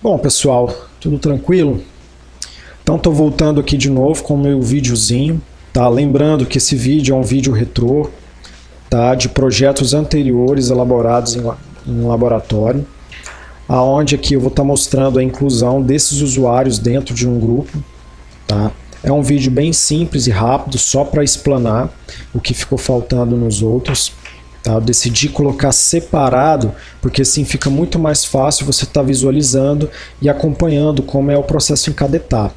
Bom, pessoal, tudo tranquilo? Então estou voltando aqui de novo com o meu videozinho, tá? Lembrando que esse vídeo é um vídeo retrô, tá? De projetos anteriores elaborados em laboratório, aonde aqui eu vou estar mostrando a inclusão desses usuários dentro de um grupo, tá? É um vídeo bem simples e rápido, só para explanar o que ficou faltando nos outros. Tá? Eu decidi colocar separado, porque assim fica muito mais fácil você estar visualizando e acompanhando como é o processo em cada etapa.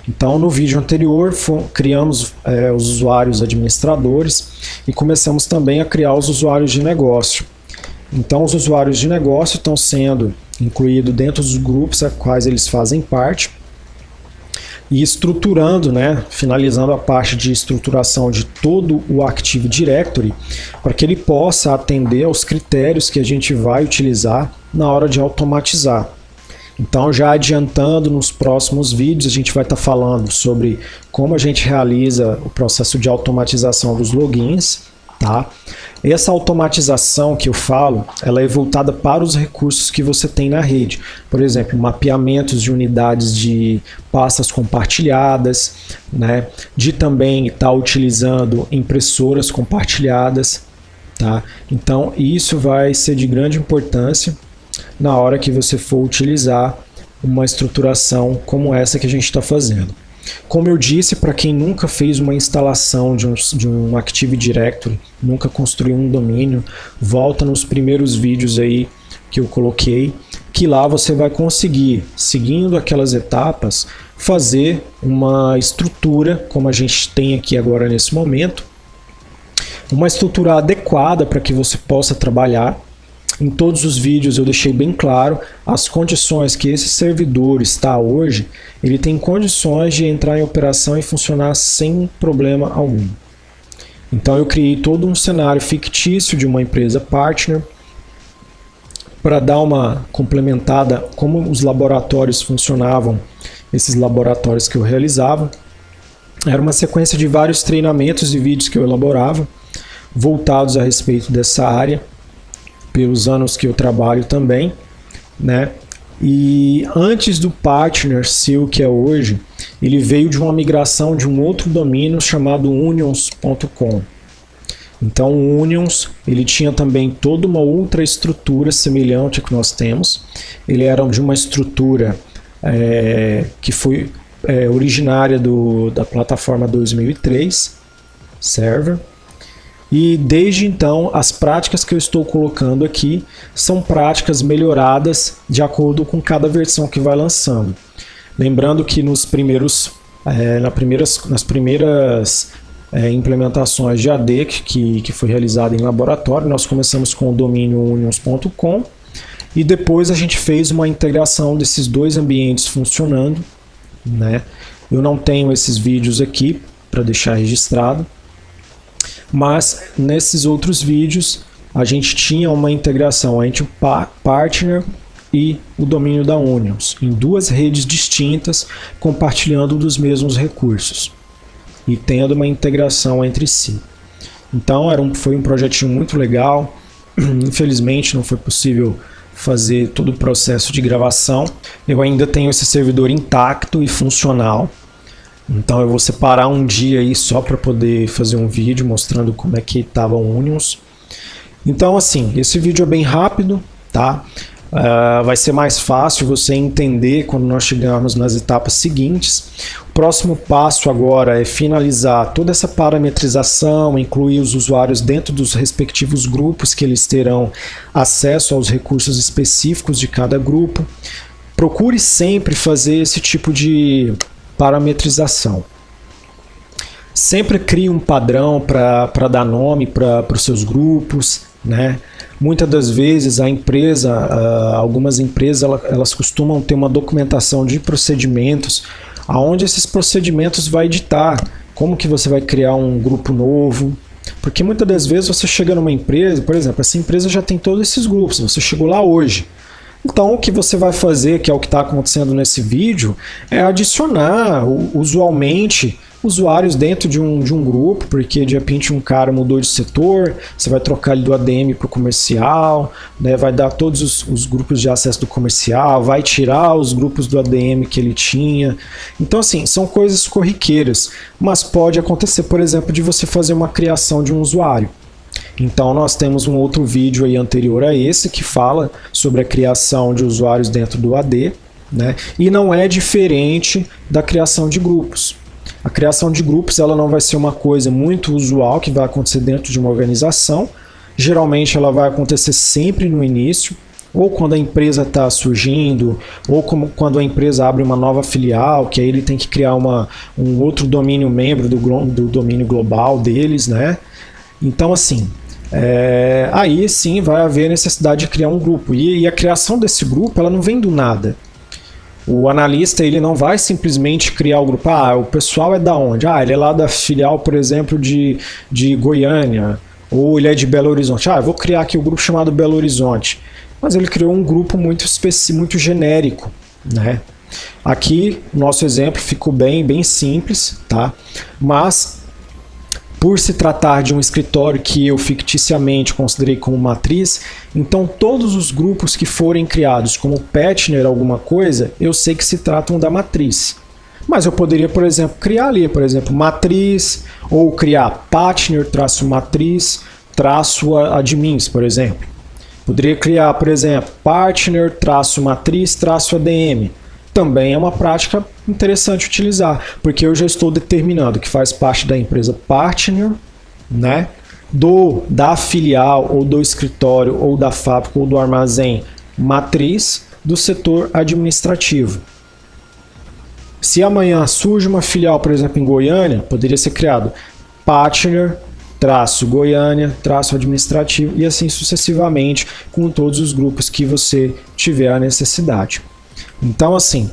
Então no vídeo anterior criamos os usuários administradores e começamos também a criar os usuários de negócio. Então os usuários de negócio estão sendo incluídos dentro dos grupos a quais eles fazem parte, e estruturando, finalizando a parte de estruturação de todo o Active Directory, para que ele possa atender aos critérios que a gente vai utilizar na hora de automatizar. Então, já adiantando, nos próximos vídeos a gente vai estar falando sobre como a gente realiza o processo de automatização dos logins, tá? Essa automatização que eu falo, ela é voltada para os recursos que você tem na rede. Por exemplo, mapeamentos de unidades de pastas compartilhadas, de também estar utilizando impressoras compartilhadas, tá? Então, isso vai ser de grande importância na hora que você for utilizar uma estruturação como essa que a gente está fazendo. Como eu disse, para quem nunca fez uma instalação de um Active Directory, nunca construiu um domínio, volta nos primeiros vídeos aí que eu coloquei, que lá você vai conseguir, seguindo aquelas etapas, fazer uma estrutura, como a gente tem aqui agora nesse momento, uma estrutura adequada para que você possa trabalhar. Em todos os vídeos eu deixei bem claro as condições que esse servidor está hoje. Ele tem condições de entrar em operação e funcionar sem problema algum. Então eu criei todo um cenário fictício de uma empresa partner para dar uma complementada como os laboratórios funcionavam, esses laboratórios que eu realizava. Era uma sequência de vários treinamentos e vídeos que eu elaborava, voltados a respeito dessa área, pelos anos que eu trabalho também, E antes do partner seu que é hoje, ele veio de uma migração de um outro domínio chamado unions.com. Então o Unions, ele tinha também toda uma outra estrutura semelhante à que nós temos. Ele era de uma estrutura que foi originária da plataforma 2003 Server. E desde então, as práticas que eu estou colocando aqui são práticas melhoradas de acordo com cada versão que vai lançando. Lembrando que nas primeiras implementações de AD que foi realizada em laboratório, nós começamos com o domínio unions.com e depois a gente fez uma integração desses dois ambientes funcionando. Eu não tenho esses vídeos aqui para deixar registrado, mas nesses outros vídeos a gente tinha uma integração entre o partner e o domínio da Unions, em duas redes distintas, compartilhando dos mesmos recursos e tendo uma integração entre si. Então foi um projetinho muito legal. Infelizmente não foi possível fazer todo o processo de gravação. Eu ainda tenho esse servidor intacto e funcional. Então eu vou separar um dia aí só para poder fazer um vídeo mostrando como é que estava o Unions. Então assim, esse vídeo é bem rápido, tá? Vai ser mais fácil você entender quando nós chegarmos nas etapas seguintes. O próximo passo agora é finalizar toda essa parametrização, incluir os usuários dentro dos respectivos grupos, que eles terão acesso aos recursos específicos de cada grupo. Procure sempre fazer esse tipo de parametrização. Sempre crie um padrão para dar nome para os seus grupos, Muitas das vezes algumas empresas elas costumam ter uma documentação de procedimentos, aonde esses procedimentos vai ditar como que você vai criar um grupo novo, porque muitas das vezes você chega numa empresa, por exemplo, essa empresa já tem todos esses grupos, você chegou lá hoje. Então o que você vai fazer, que é o que está acontecendo nesse vídeo, é adicionar usualmente usuários dentro de um grupo, porque de repente um cara mudou de setor, você vai trocar ele do ADM para o comercial, né, vai dar todos os grupos de acesso do comercial, vai tirar os grupos do ADM que ele tinha. Então, assim, são coisas corriqueiras, mas pode acontecer, por exemplo, de você fazer uma criação de um usuário. Então, nós temos um outro vídeo aí anterior a esse que fala sobre a criação de usuários dentro do AD, né, e não é diferente da criação de grupos. A criação de grupos ela não vai ser uma coisa muito usual que vai acontecer dentro de uma organização. Geralmente ela vai acontecer sempre no início, ou quando a empresa está surgindo, ou quando a empresa abre uma nova filial, que aí ele tem que criar um outro domínio membro do domínio global deles, né? Então, assim, aí sim vai haver necessidade de criar um grupo. E a criação desse grupo ela não vem do nada. O analista ele não vai simplesmente criar o grupo. O pessoal é da onde? Ele é lá da filial, por exemplo, de Goiânia, ou ele é de Belo Horizonte. Eu vou criar aqui o grupo chamado Belo Horizonte. Mas ele criou um grupo muito genérico, né? Aqui, o nosso exemplo ficou bem simples, tá? Mas, por se tratar de um escritório que eu ficticiamente considerei como matriz, então todos os grupos que forem criados como partner alguma coisa, eu sei que se tratam da matriz. Mas eu poderia, por exemplo, criar ali, por exemplo, matriz, ou criar partner-matriz-admins, por exemplo. Poderia criar, por exemplo, partner-matriz-ADM. Também é uma prática interessante utilizar, porque eu já estou determinando que faz parte da empresa partner, né, da filial, ou do escritório, ou da fábrica, ou do armazém matriz do setor administrativo. Se amanhã surge uma filial, por exemplo, em Goiânia, poderia ser criado partner-Goiânia-administrativo e assim sucessivamente com todos os grupos que você tiver a necessidade. Então, assim,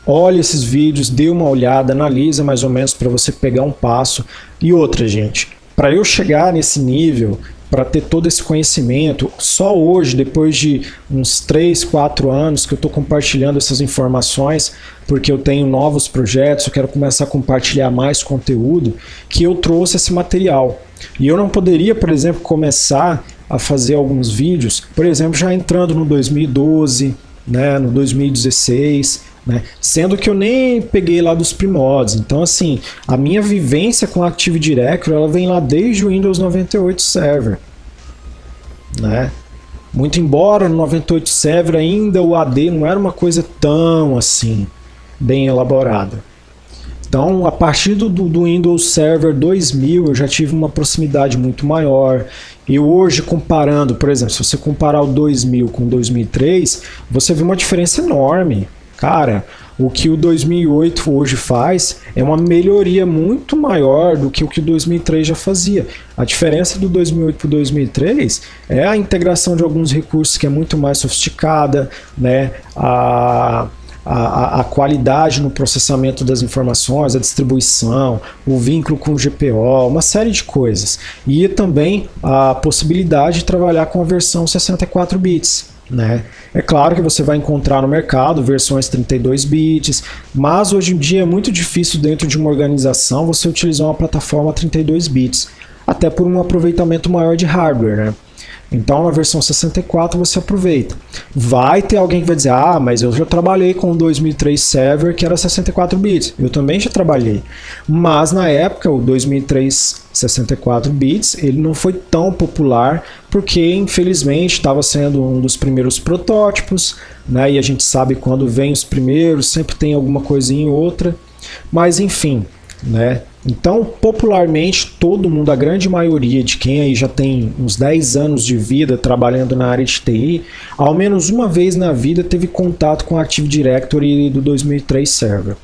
olhe esses vídeos, dê uma olhada, analisa mais ou menos para você pegar um passo. E outra, gente, para eu chegar nesse nível, para ter todo esse conhecimento, só hoje, depois de uns 3, 4 anos que eu estou compartilhando essas informações, porque eu tenho novos projetos, eu quero começar a compartilhar mais conteúdo, que eu trouxe esse material. E eu não poderia, por exemplo, começar a fazer alguns vídeos, por exemplo, já entrando no 2012, né, no 2016, né, sendo que eu nem peguei lá dos primórdios. Então, assim, a minha vivência com Active Directory ela vem lá desde o Windows 98 Server, né? Muito embora no 98 Server ainda o AD não era uma coisa tão assim bem elaborada. Então, a partir do Windows Server 2000, eu já tive uma proximidade muito maior. E hoje, comparando, por exemplo, se você comparar o 2000 com o 2003, você vê uma diferença enorme. Cara, o que o 2008 hoje faz é uma melhoria muito maior do que o 2003 já fazia. A diferença do 2008 para o 2003 é a integração de alguns recursos que é muito mais sofisticada, né? A qualidade no processamento das informações, a distribuição, o vínculo com o GPO, uma série de coisas. E também a possibilidade de trabalhar com a versão 64 bits. Né? É claro que você vai encontrar no mercado versões 32 bits, mas hoje em dia é muito difícil dentro de uma organização você utilizar uma plataforma 32 bits, até por um aproveitamento maior de hardware, né? Então, na versão 64 você aproveita. Vai ter alguém que vai dizer, mas eu já trabalhei com o 2003 Server que era 64 bits. Eu também já trabalhei. Mas na época, o 2003 64 bits, ele não foi tão popular porque, infelizmente, estava sendo um dos primeiros protótipos, né? E a gente sabe quando vem os primeiros, sempre tem alguma coisinha ou outra. Mas, enfim, né? Então, popularmente, todo mundo, a grande maioria de quem aí já tem uns 10 anos de vida trabalhando na área de TI, ao menos uma vez na vida teve contato com o Active Directory do 2003 Server.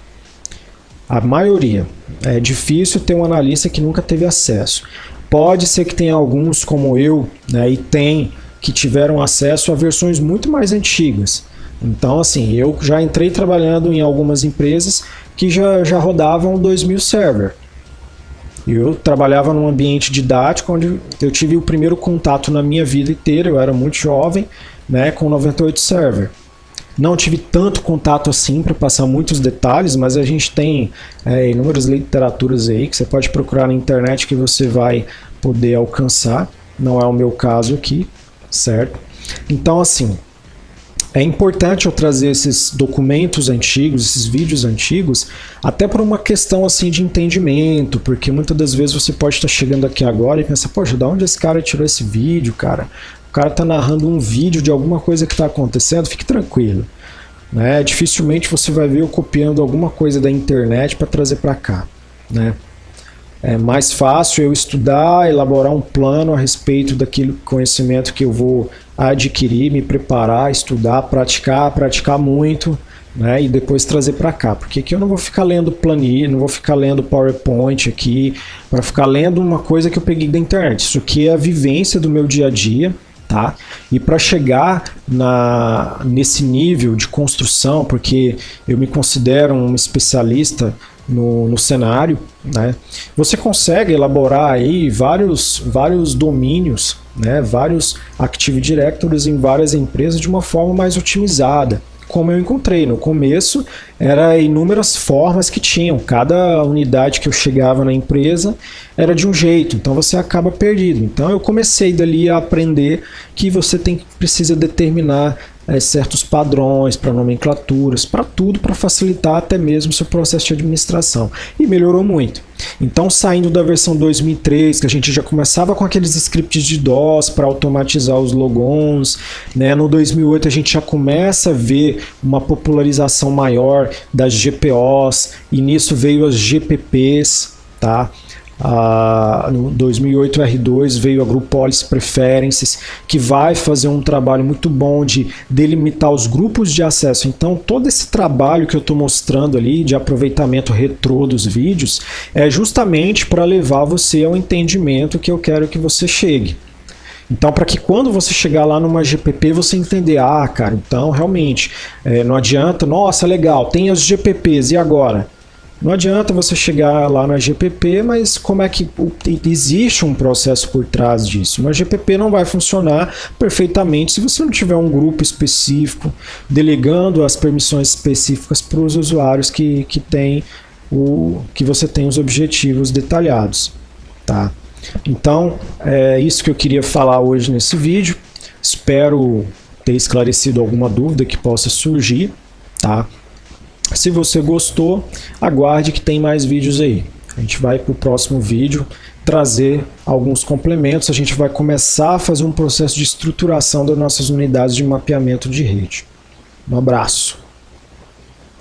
A maioria. É difícil ter um analista que nunca teve acesso. Pode ser que tenha alguns, como eu, né, que tiveram acesso a versões muito mais antigas. Então, assim, eu já entrei trabalhando em algumas empresas que já rodavam o 2000 Server. Eu trabalhava num ambiente didático onde eu tive o primeiro contato na minha vida inteira, eu era muito jovem, né, com o 98 Server. Não tive tanto contato assim para passar muitos detalhes, mas a gente tem inúmeras literaturas aí que você pode procurar na internet que você vai poder alcançar. Não é o meu caso aqui, certo? Então, assim, é importante eu trazer esses documentos antigos, esses vídeos antigos, até por uma questão assim de entendimento, porque muitas das vezes você pode estar chegando aqui agora e pensar, poxa, de onde esse cara tirou esse vídeo, cara? O cara está narrando um vídeo de alguma coisa que está acontecendo, fique tranquilo. Né? Dificilmente você vai ver eu copiando alguma coisa da internet para trazer para cá. Né? É mais fácil eu estudar, elaborar um plano a respeito daquele conhecimento que eu vou adquirir, me preparar, estudar, praticar muito, né, e depois trazer para cá. Porque aqui eu não vou ficar lendo planilha, não vou ficar lendo PowerPoint aqui, para ficar lendo uma coisa que eu peguei da internet. Isso aqui é a vivência do meu dia a dia. Tá? E para chegar nesse nível de construção, porque eu me considero um especialista no cenário, né? Você consegue elaborar aí vários domínios, né? Vários Active Directories em várias empresas de uma forma mais otimizada. Como eu encontrei no começo, eram inúmeras formas que tinham, cada unidade que eu chegava na empresa era de um jeito, então você acaba perdido. Então eu comecei dali a aprender que você precisa determinar certos padrões para nomenclaturas, para tudo, para facilitar até mesmo o seu processo de administração. E melhorou muito. Então, saindo da versão 2003, que a gente já começava com aqueles scripts de DOS para automatizar os logons, né? No 2008 a gente já começa a ver uma popularização maior das GPOs, e nisso veio as GPPs, tá? No 2008 R2 veio a Group Policy Preferences, que vai fazer um trabalho muito bom de delimitar os grupos de acesso. Então todo esse trabalho que eu estou mostrando ali de aproveitamento retrô dos vídeos é justamente para levar você ao entendimento que eu quero que você chegue. Então, para que quando você chegar lá numa GPP, você entender, cara, então realmente não adianta, nossa, legal, tem as GPPs, e agora? Não adianta você chegar lá na GPP, mas como é que existe um processo por trás disso? Uma GPP não vai funcionar perfeitamente se você não tiver um grupo específico, delegando as permissões específicas para os usuários que você tem os objetivos detalhados. Tá? Então, é isso que eu queria falar hoje nesse vídeo. Espero ter esclarecido alguma dúvida que possa surgir. Tá? Se você gostou, aguarde que tem mais vídeos aí. A gente vai para o próximo vídeo trazer alguns complementos. A gente vai começar a fazer um processo de estruturação das nossas unidades de mapeamento de rede. Um abraço.